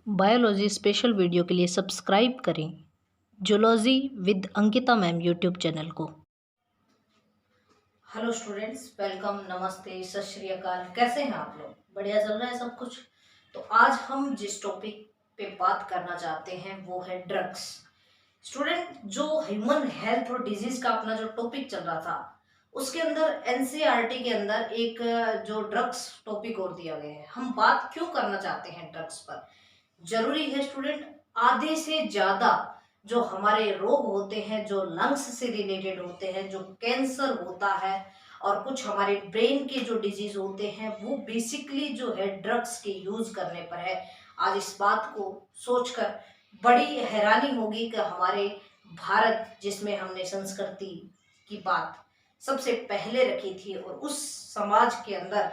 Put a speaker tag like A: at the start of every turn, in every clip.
A: Biology special video के लिए subscribe करें zoology with Ankita ma'am YouTube channel को।
B: हेलो स्टूडेंट्स, वेलकम, नमस्ते, सत श्री अकाल। कैसे हैं आप लोग? बढ़िया चल रहा है सब कुछ। तो आज हम जिस टॉपिक पे बात करना चाहते हैं वो है ड्रग्स। स्टूडेंट, जो ह्यूमन हेल्थ और डिजीज का अपना जो टॉपिक चल रहा था उसके अंदर एनसीईआरटी के अंदर एक जो ड्रग्स टॉपिक और दिया गया है। हम बात क्यों करना चाहते हैं ड्रग्स पर? जरूरी है स्टूडेंट, आधे से ज्यादा जो हमारे रोग होते हैं, जो लंग्स से रिलेटेड होते हैं, जो कैंसर होता है और कुछ हमारे ब्रेन के जो डिजीज होते हैं, वो बेसिकली जो है ड्रग्स के यूज करने पर है। आज इस बात को सोचकर बड़ी हैरानी होगी कि हमारे भारत, जिसमें हमने संस्कृति की बात सबसे पहले रखी थी, और उस समाज के अंदर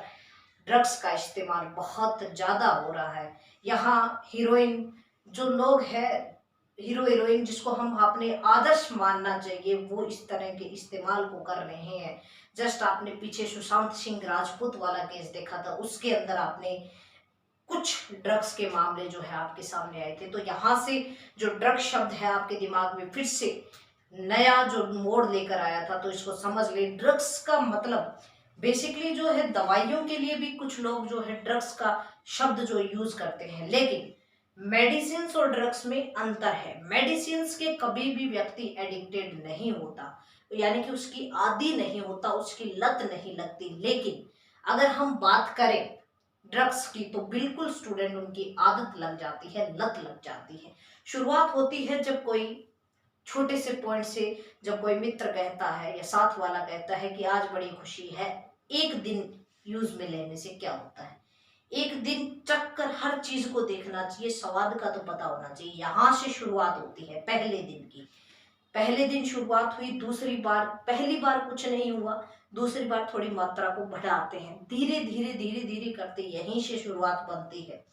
B: ड्रग्स का इस्तेमाल बहुत ज्यादा हो रहा है। यहाँ हीरोइन जो लोग हैं, हीरो हीरोइन जिसको हम अपने आदर्श मानना चाहिए, वो इस तरह के इस्तेमाल को कर रहे हैं। जस्ट आपने पीछे सुशांत सिंह राजपूत वाला केस देखा था, उसके अंदर आपने कुछ ड्रग्स के मामले जो है आपके सामने आए थे। तो यहाँ से जो ड्रग शब्द है आपके दिमाग में फिर से नया जो मोड़ लेकर आया था, तो इसको समझ ले। ड्रग्स का मतलब बेसिकली जो है दवाइयों के लिए भी कुछ लोग जो है ड्रग्स का शब्द जो यूज करते हैं, लेकिन मेडिसिन और ड्रग्स में अंतर है। मेडिसिन के कभी भी व्यक्ति एडिक्टेड नहीं होता, यानी कि उसकी आदी नहीं होता, उसकी लत नहीं लगती। लेकिन अगर हम बात करें ड्रग्स की, तो बिल्कुल स्टूडेंट उनकी आदत लग जाती है, लत लग जाती है। शुरुआत होती है जब कोई छोटे से पॉइंट से, जब कोई मित्र कहता है या साथ वाला कहता है कि आज बड़ी खुशी है। एक दिन यूज में लेने से क्या होता है? एक दिन चख कर हर चीज को देखना चाहिए, स्वाद का तो पता होना चाहिए। यहां से शुरुआत होती है पहले दिन की। पहले दिन शुरुआत हुई, दूसरी बार, पहली बार कुछ नहीं हुआ, दूसरी बार थोड़ी मात्रा को बढ़ाते हैं, धीरे धीरे धीरे धीरे करते यहीं से शुरुआत बनती है।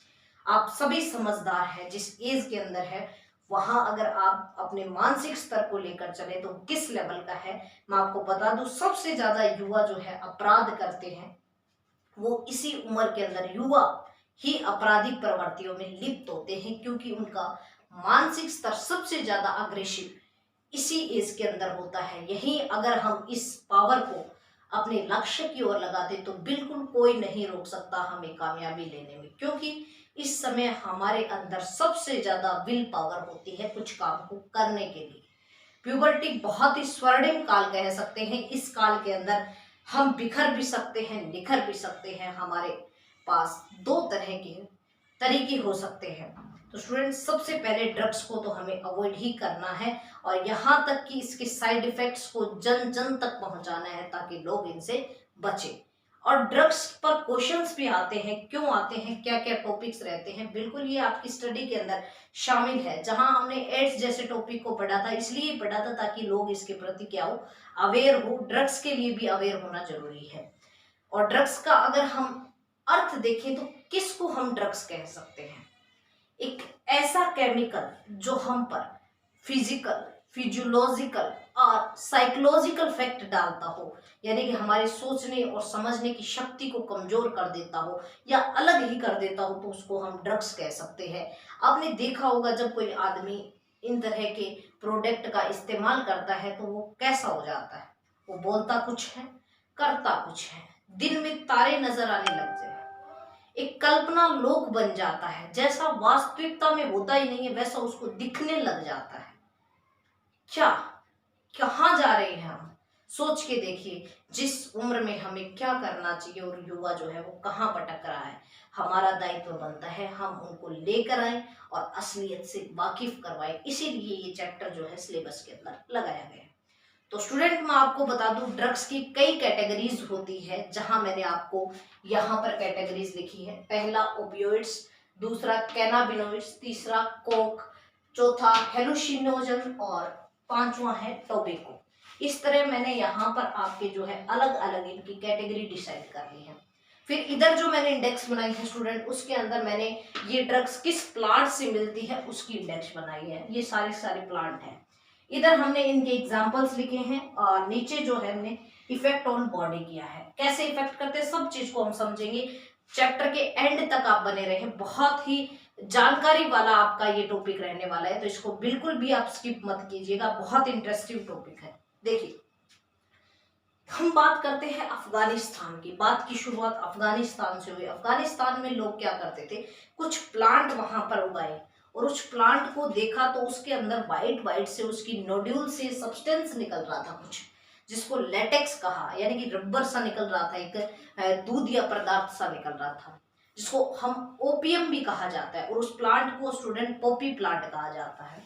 B: आप सभी समझदार हैं, जिस एज के अंदर है वहां अगर आप अपने मानसिक स्तर को लेकर चले तो किस लेवल का है मैं आपको बता दूं। सबसे ज्यादा युवा जो है अपराध करते हैं, वो इसी उम्र के अंदर युवा ही आपराधिक प्रवृत्तियों में लिप्त होते हैं, क्योंकि उनका मानसिक स्तर सबसे ज्यादा अग्रेसिव इसी एज के अंदर होता है। यही अगर हम इस पावर को अपने लक्ष्य की ओर लगाते तो बिल्कुल कोई नहीं रोक सकता हमें कामयाबी लेने में, क्योंकि इस समय हमारे अंदर सबसे ज्यादा विल पावर होती है कुछ काम को करने के लिए। प्यूबर्टी बहुत ही स्वर्णिम काल कह सकते हैं। इस काल के अंदर हम बिखर भी सकते हैं, निखर भी सकते हैं। हमारे पास दो तरह के तरीके हो सकते हैं। तो स्टूडेंट्स, सबसे पहले ड्रग्स को तो हमें अवॉइड ही करना है, और यहाँ तक कि इसके साइड इफेक्ट्स को जन जन तक पहुंचाना है ताकि लोग इनसे बचें। और ड्रग्स पर क्वेश्चंस भी आते हैं, क्यों आते हैं, क्या क्या टॉपिक्स रहते हैं, बिल्कुल ये आपकी स्टडी के अंदर शामिल है। जहां हमने एड्स जैसे टॉपिक को पढ़ा था, इसलिए पढ़ा था ताकि लोग इसके प्रति क्या हो, अवेयर हो। ड्रग्स के लिए भी अवेयर होना जरूरी है। और ड्रग्स का अगर हम अर्थ देखें तो किसको हम ड्रग्स कह सकते हैं? एक ऐसा केमिकल जो हम पर फिजिकल, फिजियोलॉजिकल और साइकोलॉजिकल इफेक्ट डालता हो, यानी कि हमारे सोचने और समझने की शक्ति को कमजोर कर देता हो या अलग ही कर देता हो, तो उसको हम ड्रग्स कह सकते हैं। आपने देखा होगा जब कोई आदमी इन तरह के प्रोडक्ट का इस्तेमाल करता है तो वो कैसा हो जाता है? वो बोलता कुछ है, करता कुछ है, दिन में तारे नजर आने लग जाए, एक कल्पना लोक बन जाता है, जैसा वास्तविकता में होता ही नहीं है वैसा उसको दिखने लग जाता है। क्या, कहाँ जा रहे हैं हम? सोच के देखिए, जिस उम्र में हमें क्या करना चाहिए और युवा जो है वो कहाँ भटक रहा है। हमारा दायित्व बनता है हम उनको लेकर आए और असलियत से वाकिफ करवाएं। इसीलिए ये चैप्टर जो है सिलेबस के अंदर लगाया गया है। तो स्टूडेंट, मैं आपको बता दूं, ड्रग्स की कई कैटेगरीज होती है, जहां मैंने आपको यहाँ पर कैटेगरीज लिखी है। पहला ओपियोइड्स, दूसरा कैनाबिनोइड्स, तीसरा कोक, चौथा हेलुसिनोजन और पांचवा है टोबैको। इस तरह मैंने यहाँ पर आपके जो है अलग अलग इनकी कैटेगरी डिसाइड कर ली है। फिर इधर जो मैंने इंडेक्स बनाई है स्टूडेंट, उसके अंदर मैंने ये ड्रग्स किस प्लांट से मिलती है उसकी इंडेक्स बनाई है। ये सारे सारे प्लांट हैं। इधर हमने इनके एग्जाम्पल्स लिखे हैं और नीचे जो है हमने इफेक्ट ऑन बॉडी किया है। कैसे इफेक्ट करते हैं सब चीज को हम समझेंगे। चैप्टर के एंड तक आप बने रहे, बहुत ही जानकारी वाला आपका ये टॉपिक रहने वाला है, तो इसको बिल्कुल भी आप स्किप मत कीजिएगा, बहुत इंटरेस्टिंग टॉपिक है। देखिए, हम बात करते हैं अफगानिस्तान की। बात की शुरुआत अफगानिस्तान से हुई। अफगानिस्तान में लोग क्या करते थे, कुछ प्लांट वहां पर उगाए और उस प्लांट को देखा तो उसके अंदर वाइट वाइट से उसकी नोड्यूल से सब्सटेंस निकल रहा था कुछ, जिसको लेटेक्स कहा, यानी कि रबर सा निकल रहा था, एक दूध या पदार्थ सा निकल रहा था, जिसको हम ओपियम भी कहा जाता है। और उस प्लांट को स्टूडेंट पॉपी प्लांट कहा जाता है।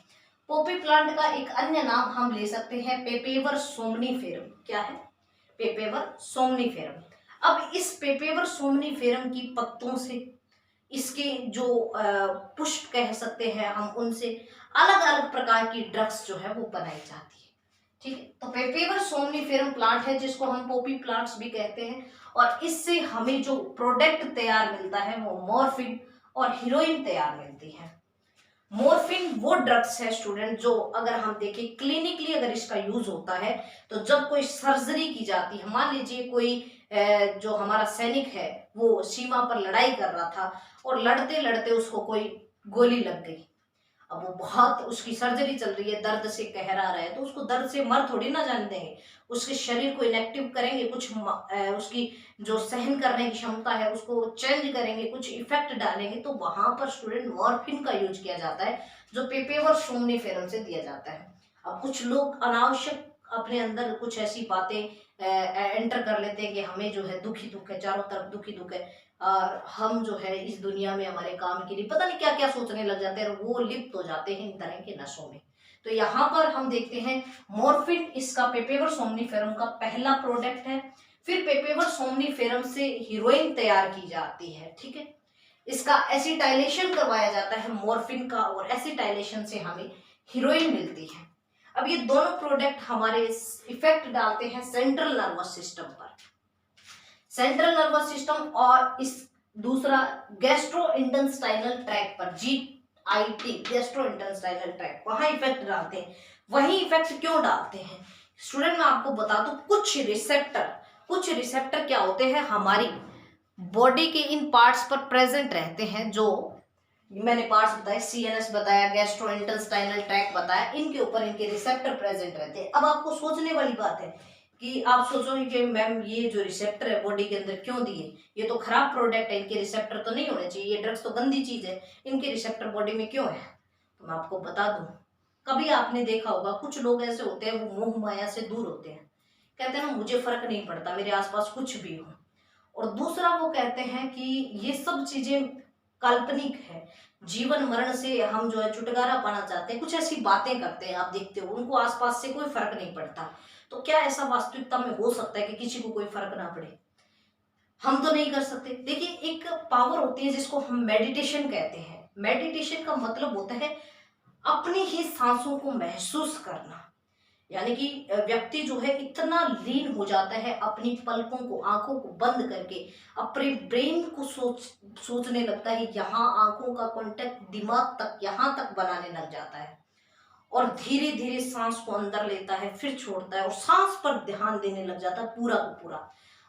B: पॉपी प्लांट का एक अन्य नाम हम ले सकते हैं पेपेवर सोमनीफेरम। क्या है? पेपेवर सोमनीफेरम। अब इस पेपेवर सोमनीफेरम की पत्तों से, इसके जो पुष्प कह सकते हैं हम, उनसे अलग अलग प्रकार की ड्रग्स जो है वो बनाई जाती है। ठीक है, तो पेपेवर सोमनीफेरम प्लांट है जिसको हम पोपी प्लांट्स भी कहते हैं, और इससे हमें जो प्रोडक्ट तैयार मिलता है वो मॉर्फिन और हीरोइन तैयार मिलती है। मॉर्फिन वो ड्रग्स है स्टूडेंट जो अगर हम देखें क्लिनिकली अगर इसका यूज होता है तो जब कोई सर्जरी की जाती है, मान लीजिए कोई जो हमारा सैनिक है वो सीमा पर लड़ाई कर रहा था और लड़ते लड़ते उसको कोई गोली लग गई, अब वो बहुत उसकी सर्जरी चल रही है, दर्द से कहरा रहा है, तो उसको दर्द से मर थोड़ी ना जाने देंगे, उसके शरीर को इनएक्टिव करेंगे, कुछ उसकी जो सहन करने की क्षमता है उसको चेंज करेंगे, कुछ इफेक्ट डालेंगे, तो वहां पर स्टूडेंट मॉर्फिन का यूज किया जाता है जो पेपेवर सोमनीफेरम से दिया जाता है। अब कुछ लोग अनावश्यक अपने अंदर कुछ ऐसी बातें एंटर कर लेते हैं कि हमें जो है दुख ही दुख है, चारों तरफ दुख ही दुख है, और हम जो है इस दुनिया में हमारे काम के लिए पता नहीं क्या क्या सोचने लग जाते हैं और वो लिप्त हो जाते हैं इन तरह के नशों में। तो यहाँ पर हम देखते हैं मॉर्फिन इसका पेपेवर सोमनीफेरम का पहला प्रोडक्ट है। फिर पेपेवर सोमनीफेरम से हीरोइन तैयार की जाती है। ठीक है, इसका एसिटाइलेशन करवाया जाता है मॉर्फिन का, और एसिटाइलेशन से हमें हीरोइन मिलती है। अब ये दोनों प्रोडक्ट हमारे इफेक्ट डालते हैं सेंट्रल नर्वस सिस्टम पर, सेंट्रल नर्वस सिस्टम, और इस दूसरा गैस्ट्रो इंटेस्टाइनल ट्रैक पर, GIT गैस्ट्रो इंटेस्टाइनल ट्रैक, वहां इफेक्ट डालते हैं। वही इफेक्ट क्यों डालते हैं स्टूडेंट, मैं आपको बता दूं, कुछ रिसेप्टर क्या होते हैं, हमारी बॉडी के इन पार्ट्स पर प्रेजेंट रहते हैं, जो मैंने पार्ट्स बताए, CNS बताया, गैस्ट्रो इंटेस्टाइनल ट्रैक बताया, इनके ऊपर इनके रिसेप्टर प्रेजेंट रहते हैं। अब आपको सोचने वाली बात है कि आप सोचोगे कि मैम ये जो रिसेप्टर है बॉडी के अंदर क्यों दिए, ये तो खराब प्रोडक्ट है, इनके रिसेप्टर तो नहीं होने चाहिए, ये ड्रग्स तो गंदी चीज है, इनके रिसेप्टर बॉडी में क्यों है? तो मैं आपको बता दूं, कभी आपने देखा होगा कुछ लोग ऐसे होते हैं वो मोह माया से दूर होते हैं, कहते हैं ना मुझे फर्क नहीं पड़ता मेरे आसपास कुछ भी हो, और दूसरा वो कहते हैं कि ये सब चीजें काल्पनिक है, जीवन मरण से हम जो है छुटकारा पाना चाहते हैं, कुछ ऐसी बातें करते हैं, आप देखते हो उनको आसपास से कोई फर्क नहीं पड़ता। तो क्या ऐसा वास्तविकता में हो सकता है कि किसी को कोई फर्क ना पड़े? हम तो नहीं कर सकते। देखिए, एक पावर होती है जिसको हम मेडिटेशन कहते हैं। मेडिटेशन का मतलब होता है अपनी ही सांसों को महसूस करना, यानी कि व्यक्ति जो है इतना लीन हो जाता है अपनी पलकों को, आंखों को बंद करके अपने ब्रेन को सोचने लगता है, यहाँ आंखों का कांटेक्ट दिमाग तक, यहाँ तक बनाने लग जाता है, और धीरे धीरे सांस को अंदर लेता है फिर छोड़ता है और सांस पर ध्यान देने लग जाता है पूरा का पूरा,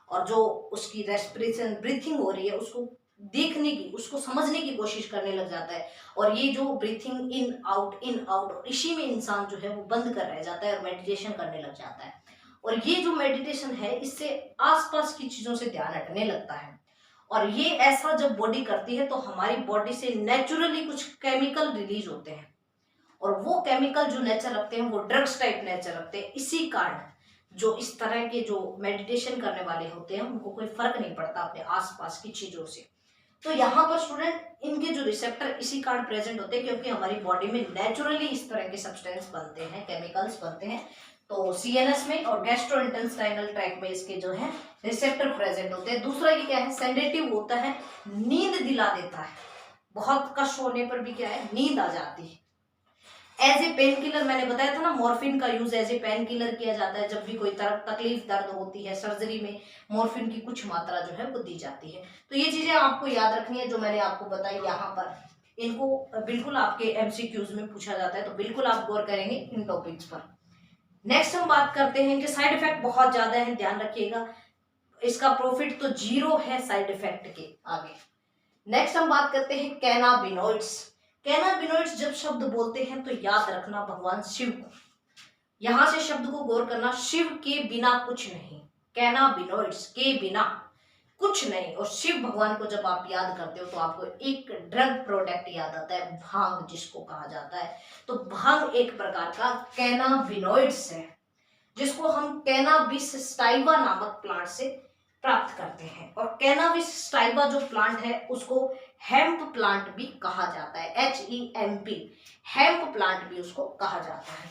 B: और जो उसकी रेस्पिरेशन ब्रीथिंग हो रही है उसको देखने की, उसको समझने की कोशिश करने लग जाता है, और ये जो ब्रीथिंग इन आउट, इसी में इंसान जो है वो बंद कर रह जाता है और मेडिटेशन करने लग जाता है। और ये जो मेडिटेशन है इससे आसपास की चीजों से ध्यान हटने लगता है, और ये ऐसा जब बॉडी करती है तो हमारी बॉडी से नेचुरली कुछ केमिकल रिलीज होते हैं, और वो केमिकल जो नेचर रखते हैं वो ड्रग्स टाइप नेचर रखते हैं। इसी कारण जो इस तरह के जो मेडिटेशन करने वाले होते हैं उनको कोई फर्क नहीं पड़ता अपने आसपास की चीजों से। तो यहाँ पर स्टूडेंट इनके जो रिसेप्टर इसी कारण प्रेजेंट होते हैं क्योंकि हमारी बॉडी में नेचुरली इस तरह के सब्सटेंस बनते हैं, केमिकल्स बनते हैं, तो CNS में और गैस्ट्रोइंटेस्टाइनल ट्रैक में इसके जो है रिसेप्टर प्रेजेंट होते हैं। दूसरा ये क्या है, सेडेटिव होता है, नींद दिला देता है, बहुत कष्ट होने पर भी क्या है, नींद आ जाती है। एज ए पेन किलर, मैंने बताया था ना मॉर्फिन का use as a painkiller किया जाता है, जब भी कोई तकलीफ दर्द होती है सर्जरी में मॉर्फिन की कुछ मात्रा जो है वो दी जाती है। तो ये चीजें आपको याद रखनी है जो मैंने आपको बताई यहाँ पर, इनको बिल्कुल आपके MCQs में पूछा जाता है, तो बिल्कुल आप गौर करेंगे इन टॉपिक्स पर। नेक्स्ट हम बात करते हैं कि साइड इफेक्ट बहुत ज्यादा है, ध्यान रखिएगा, इसका प्रॉफिट तो जीरो है साइड इफेक्ट के आगे। नेक्स्ट हम बात करते हैं कैनाबिनॉइड्स। कैनाबिनॉइड्स जब शब्द बोलते हैं तो याद रखना भगवान शिव को, यहां से शब्द को गौर करना, शिव के बिना कुछ नहीं, कैनाबिनॉइड्स के बिना कुछ नहीं। और शिव भगवान को जब आप याद करते हो तो आपको एक ड्रग प्रोडक्ट याद आता है, भांग जिसको कहा जाता है। तो भांग एक प्रकार का कैनाबिनॉइड्स है, जिसको हम कैनाबिस स्टाइवा नामक प्लांट से प्राप्त करते हैं। और कैनाबिस स्टाइवा जो प्लांट है उसको हेम्प प्लांट भी कहा जाता है, HEMP, हेम्प प्लांट भी उसको कहा जाता है।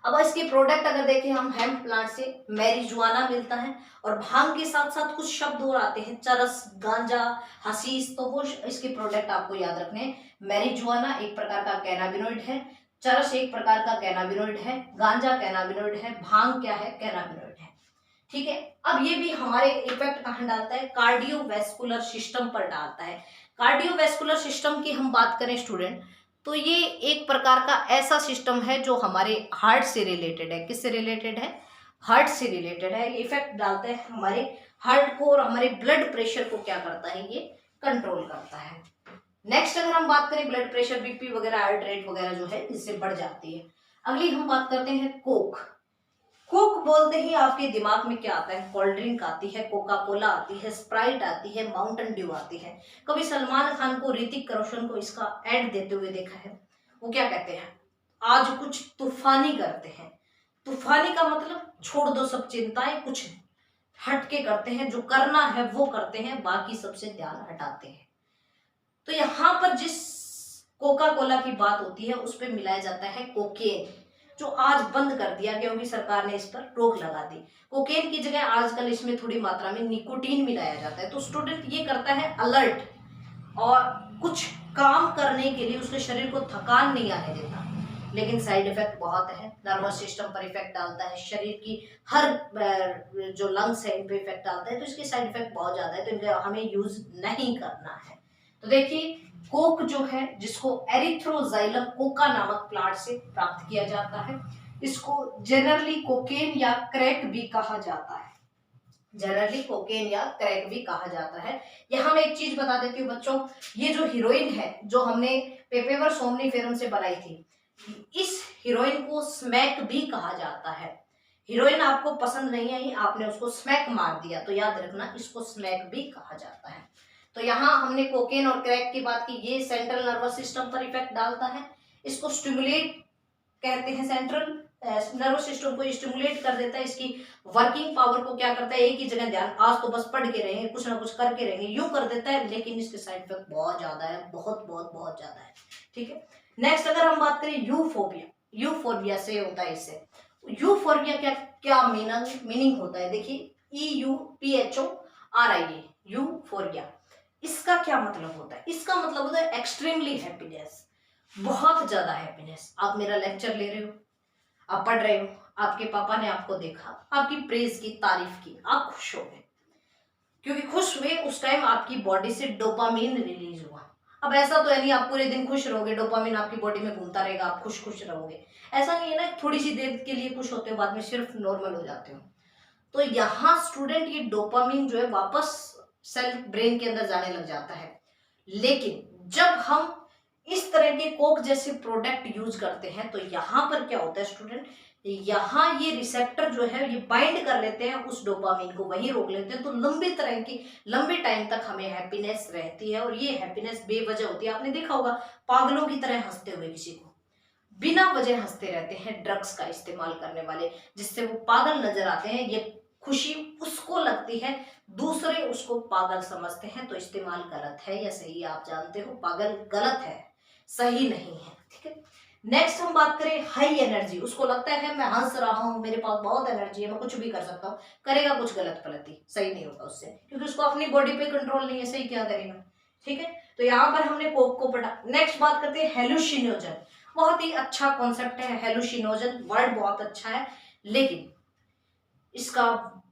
B: अब इसके प्रोडक्ट अगर देखें हम, हेम्प प्लांट से मैरिजुआना मिलता है, और भांग के साथ साथ कुछ शब्द और आते हैं, चरस, गांजा, हशीश, तो वो इसके प्रोडक्ट आपको याद रखने हैं। मैरिजुआना एक प्रकार का कैनाबिनॉइड है, चरस एक प्रकार का कैनाबिनॉइड है, गांजा कैनाबिनॉइड है, भांग क्या है, कैनाबिनॉइड है। ठीक है। अब ये भी हमारे इफेक्ट कहाँ डालता है, कार्डियोवैस्कुलर सिस्टम पर डालता है। कार्डियोवैस्कुलर सिस्टम की हम बात करें स्टूडेंट, तो ये एक प्रकार का ऐसा सिस्टम है जो हमारे हार्ट से रिलेटेड है। किससे रिलेटेड है, हार्ट से रिलेटेड है। इफेक्ट डालता है हमारे हार्ट को, और हमारे ब्लड प्रेशर को क्या करता है, ये कंट्रोल करता है। नेक्स्ट अगर हम बात करें ब्लड प्रेशर, बीपी वगैरह, हार्ट रेट वगैरह जो है इससे बढ़ जाती है। अगली हम बात करते हैं कोक। कोक बोलते ही आपके दिमाग में क्या आता है, कोल्ड ड्रिंक आती है, कोका कोला आती है, स्प्राइट आती है, माउंटेन ड्यू आती है। कभी सलमान खान को, ऋतिक रोशन को इसका ऐड देते हुए देखा है, वो क्या कहते हैं, आज कुछ तूफानी करते हैं। तूफानी का मतलब छोड़ दो सब चिंताएं, कुछ हटके करते हैं, जो करना है वो करते हैं, बाकी सबसे ध्यान हटाते हैं। तो यहाँ पर जिस कोका कोला की बात होती है उस पर मिलाया जाता है कोकेन, जो आज बंद कर दिया क्योंकि सरकार ने इस पर रोक लगा दी। कोकेन की जगह आजकल इसमें थोड़ी मात्रा में निकोटीन मिलाया जाता है। तो स्टूडेंट ये करता है अलर्ट, और कुछ काम करने के लिए उसके शरीर को थकान नहीं आने देता, लेकिन साइड इफेक्ट बहुत है। नर्वस सिस्टम पर इफेक्ट डालता है, शरीर की हर जो लंग्स है इन पे इफेक्ट डालता है, तो इसके साइड इफेक्ट बहुत ज्यादा है, तो इनका हमें यूज नहीं करना है। तो देखिए कोक जो है, जिसको एरिथ्रोजाइलम कोका नामक प्लांट से प्राप्त किया जाता है, इसको जनरली कोकेन या क्रैक भी कहा जाता है। जनरली कोकेन या क्रैक भी कहा जाता है। यहाँ मैं एक चीज बता देती हूँ बच्चों, ये जो हीरोइन है जो हमने पेपेवर सोमनीफेरम से बनाई थी, इस हीरोइन को स्मैक भी कहा जाता है। हीरोइन आपको पसंद नहीं आई, आपने उसको स्मैक मार दिया, तो याद रखना इसको स्मैक भी कहा जाता है। तो यहाँ हमने कोकेन और क्रैक की बात की, ये सेंट्रल नर्वस सिस्टम पर इफेक्ट डालता है, इसको स्टिमुलेट कहते हैं, सेंट्रल नर्वस सिस्टम को स्टिमुलेट कर देता है, इसकी वर्किंग पावर को क्या करता है, एक ही जगह ध्यान, आज तो बस पढ़ के रहेंगे, कुछ ना कुछ करके रहेंगे, यूं कर देता है, लेकिन इसके साइड इफेक्ट बहुत ज्यादा है, बहुत बहुत बहुत ज्यादा है। ठीक है। नेक्स्ट अगर हम बात करें यूफोबिया, यूफोबिया से होता है, इससे यूफोबिया क्या क्या मीनिंग होता है, देखिए EUPHORIA, यूफोरिया, इसका क्या मतलब होता है, इसका मतलब होता है एक्सट्रीमली हैप्पीनेस, बहुत ज्यादा हैप्पीनेस। आप मेरा लेक्चर ले रहे हो, आप पढ़ रहे हो, आपके पापा ने आपको देखा, आपकी प्रेज की, तारीफ की, आप खुश हो गए, क्योंकि खुश हुए उस टाइम आपकी बॉडी से डोपामीन रिलीज हुआ। अब ऐसा तो है नहीं आप पूरे दिन खुश रहोगे, डोपामीन आपकी बॉडी में घूमता रहेगा, आप खुश खुश रहोगे, ऐसा नहीं है ना, थोड़ी सी देर के लिए खुश होते हो, बाद में सिर्फ नॉर्मल हो जाते हो। तो यहाँ स्टूडेंट ये डोपामीन जो है वापस सेल ब्रेन के अंदर जाने लग जाता है। लेकिन जब हम इस तरह के कोक जैसे प्रोडक्ट यूज करते हैं तो यहाँ पर क्या होता है स्टूडेंट, यहाँ ये रिसेप्टर जो है ये बाइंड कर लेते हैं उस डोपामीन को, वहीं रोक लेते हैं, तो लंबे टाइम तक हमें हैप्पीनेस रहती है। और ये हैप्पीनेस बेवजह होती है, आपने देखा होगा पागलों की तरह हंसते हुए किसी को, बिना वजह हंसते रहते हैं ड्रग्स का इस्तेमाल करने वाले, जिससे वो पागल नजर आते हैं। ये खुशी उसको लगती है, दूसरे उसको पागल समझते हैं। तो इस्तेमाल गलत है या सही आप जानते हो, पागल गलत है, सही नहीं है। ठीक है। नेक्स्ट हम बात करें हाई एनर्जी, उसको लगता है मैं हंस रहा हूँ, मेरे पास बहुत एनर्जी है, मैं कुछ भी कर सकता हूँ, करेगा कुछ गलत पलती, सही नहीं होगा उससे, क्योंकि उसको अपनी बॉडी पे कंट्रोल नहीं है, सही क्या करेगा। ठीक है। तो यहाँ पर हमने कोक को पढ़ा। नेक्स्ट बात करते हैं हेलुसिनोजन, बहुत ही अच्छा कॉन्सेप्ट है हेलुसिनोजन, वर्ड बहुत अच्छा है, लेकिन इसका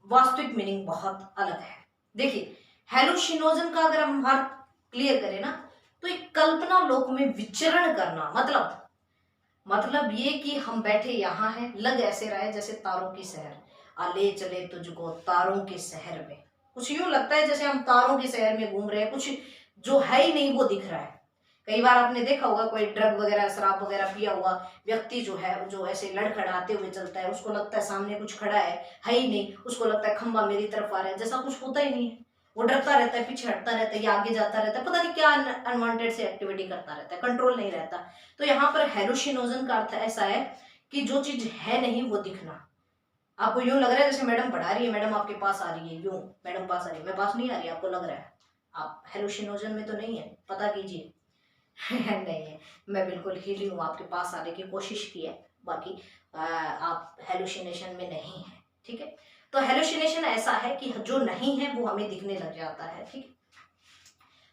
B: वास्तविक मीनिंग बहुत अलग है। देखिए हेलुसिनोजन का अगर हम अर्थ क्लियर करें ना, तो एक कल्पना लोक में विचरण करना, मतलब ये कि हम बैठे यहाँ हैं, लग ऐसे रहा है जैसे तारों की शहर, ले चले तुझको तारों के शहर में, कुछ यूं लगता है जैसे हम तारों के शहर में घूम रहे हैं, कुछ जो है ही नहीं वो दिख रहा है। कई बार आपने देखा होगा कोई ड्रग वगैरह शराब वगैरह पिया हुआ व्यक्ति जो है, जो ऐसे लड़खड़ाते हुए चलता है, उसको लगता है सामने कुछ खड़ा है ही नहीं, उसको लगता है खंबा मेरी तरफ आ रहा है, जैसा कुछ होता ही नहीं है। वो डरता रहता है, पीछे हटता रहता है या आगे जाता रहता है, पता नहीं क्या अनवांटेड से एक्टिविटी करता रहता है, कंट्रोल नहीं रहता। तो यहाँ पर हेलुसिनोजन का अर्थ ऐसा है कि जो चीज है नहीं वो दिखना। आपको यूं लग रहा है जैसे मैडम पढ़ा रही है, मैडम आपके पास आ रही है, यूं मैडम पास आ रही है, मैं पास नहीं आ रही, आपको लग रहा है। आप हेलुसिनोजन में तो नहीं है, पता कीजिए। नहीं है, मैं बिल्कुल हिली हूँ, आपके पास आने की कोशिश की है, बाकी आप हेलुसिनेशन में नहीं है। ठीक है, तो हेलुसिनेशन ऐसा है कि जो नहीं है वो हमें दिखने लग जाता है। ठीक है,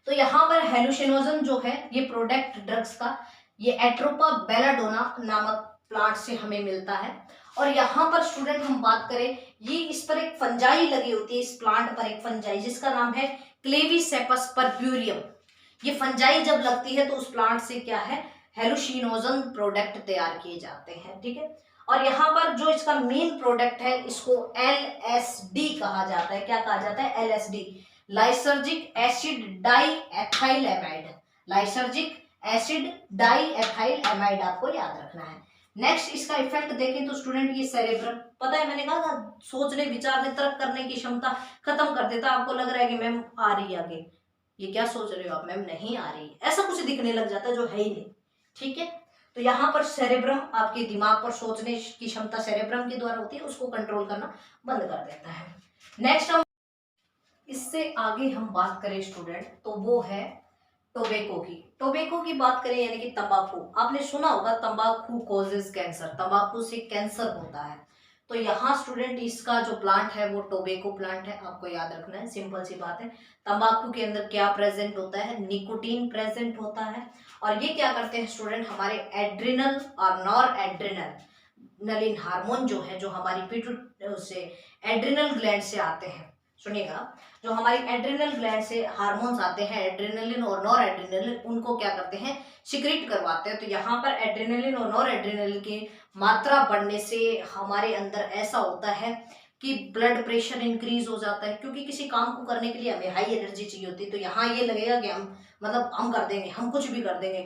B: तो यहाँ पर हेलुसिनोजन जो है ये प्रोडक्ट ड्रग्स का, ये एट्रोपा बेलाडोना नामक प्लांट से हमें मिलता है। और यहाँ पर स्टूडेंट हम बात करें, ये इस पर एक फंजाई लगी होती है, इस प्लांट पर एक फंजाई जिसका नाम है क्लेविसेपस परप्यूरियम। ये फंजाई जब लगती है तो उस प्लांट से क्या है, हेलुसिनोजन प्रोडक्ट तैयार किए जाते हैं। ठीक है, और यहाँ पर जो इसका मेन प्रोडक्ट है इसको LSD कहा जाता है। क्या कहा जाता है? LSD, lysergic acid diethylamide. Lysergic acid diethylamide आपको याद रखना है। नेक्स्ट इसका इफेक्ट देखें तो स्टूडेंट ये सेरेब्रम, पता है मैंने कहा था सोचने विचारने तर्क करने की क्षमता खत्म कर देता। आपको लग रहा है कि मैम आ रही है आगे, ये क्या सोच रहे हो आप मैम, नहीं आ रही, ऐसा कुछ दिखने लग जाता है जो है ही नहीं। ठीक है, तो यहाँ पर सेरेब्रम आपके दिमाग पर सोचने की क्षमता सेरेब्रम के द्वारा होती है, उसको कंट्रोल करना बंद कर देता है। नेक्स्ट हम इससे आगे हम बात करें स्टूडेंट तो वो है टोबैको की। टोबैको की बात करें यानी कि तंबाकू, आपने सुना होगा तंबाकू कॉजेज कैंसर, तंबाकू से कैंसर होता है। तो यहाँ स्टूडेंट इसका जो प्लांट है वो टोबैको प्लांट है, आपको याद रखना है, सिंपल सी बात है। तंबाकू के अंदर क्या प्रेजेंट होता है? निकोटीन प्रेजेंट होता है। और ये क्या करते हैं स्टूडेंट, हमारे एड्रिनल और नॉर एड्रिनल नलिन हार्मोन जो है, जो हमारी पिट्यूटरी से एड्रिनल ग्लैंड से आते हैं, सुनिएगा, जो हमारी एड्रिनल ग्लैंड से हार्मोन्स आते हैं एड्रेनलिन और नॉर एड्रेनलिन, उनको क्या करते हैं, सिक्रीट करवाते हैं। तो यहाँ पर एड्रेनलिन और नॉर एड्रेनलिन की मात्रा बढ़ने से हमारे अंदर ऐसा होता है कि ब्लड प्रेशर इंक्रीज हो जाता है, क्योंकि किसी काम को करने के लिए हमें हाई एनर्जी चाहिए होती है। तो यहाँ ये लगेगा कि हम मतलब हम कर देंगे, हम कुछ भी कर देंगे,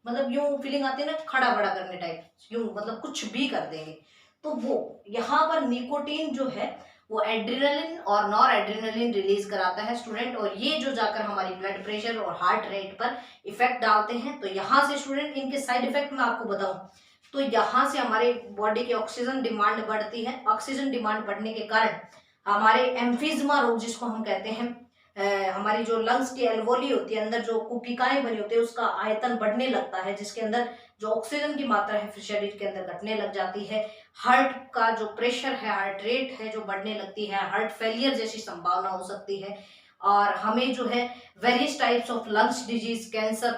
B: मतलब यूं फीलिंग आती है ना, खड़ा बड़ा करने टाइप, यूं मतलब कुछ भी कर देंगे। तो वो यहाँ पर निकोटीन जो है वो एड्रेनलिन और नॉर एड्रेनलिन रिलीज कराता है स्टूडेंट, और ये जो जाकर हमारी ब्लड प्रेशर और हार्ट रेट पर इफेक्ट डालते हैं। तो यहाँ से स्टूडेंट इनके साइड इफेक्ट मैं आपको बताऊं तो यहाँ से हमारे बॉडी की ऑक्सीजन डिमांड बढ़ती है। ऑक्सीजन डिमांड बढ़ने के कारण हमारे एम्फीजमा रोग जिसको हम कहते हैं, हमारी जो लंग्स की एल्वोली होती है, अंदर जो कुपिकाएं बनी होती है, उसका आयतन बढ़ने लगता है, जिसके अंदर जो ऑक्सीजन की मात्रा है फिर शरीर के अंदर घटने लग जाती है। हार्ट का जो प्रेशर है, हार्ट रेट है जो बढ़ने लगती है, हार्ट फेलियर जैसी संभावना हो सकती है, और हमें जो है various types of lungs disease, cancer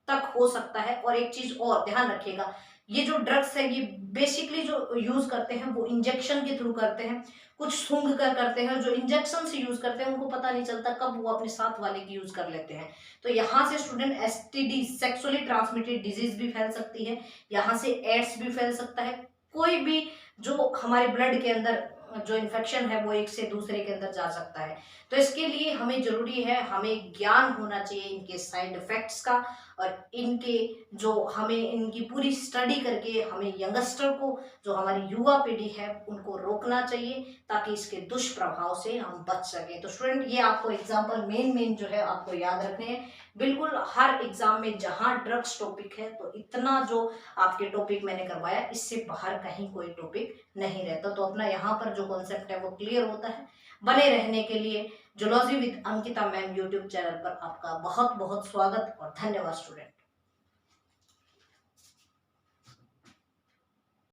B: तक हो सकता है। और एक चीज और ध्यान रखिएगा, ये जो ड्रग्स है ये बेसिकली जो यूज करते हैं वो इंजेक्शन के थ्रू करते हैं, कुछ सूंघ कर करते हैं। जो इंजेक्शन से यूज करते हैं उनको पता नहीं चलता कब वो अपने साथ वाले की यूज कर लेते हैं। तो यहाँ से student STD, sexually transmitted disease भी फैल सकती है, यहाँ से एड्स भी फैल सकता है, कोई भी जो हमारे ब्लड के अंदर जो इन्फेक्शन है वो एक से दूसरे के अंदर जा सकता है। तो इसके लिए हमें जरूरी है, हमें ज्ञान होना चाहिए इनके साइड इफेक्ट्स का, और इनके जो हमें इनकी पूरी स्टडी करके हमें यंगस्टर को, जो हमारी युवा पीढ़ी है, उनको रोकना चाहिए ताकि इसके दुष्प्रभाव से हम बच सकें। तो स्टूडेंट ये आपको एग्जाम्पल मेन जो है आपको याद रखने हैं। बिल्कुल हर एग्जाम में जहां ड्रग्स टॉपिक है तो इतना जो आपके टॉपिक मैंने करवाया, इससे बाहर कहीं कोई टॉपिक नहीं रहता। तो अपना यहाँ पर जो कॉन्सेप्ट है वो क्लियर होता है। बने रहने के लिए zoology with Ankita ma'am YouTube channel पर आपका बहुत बहुत स्वागत और धन्यवाद स्टूडेंट।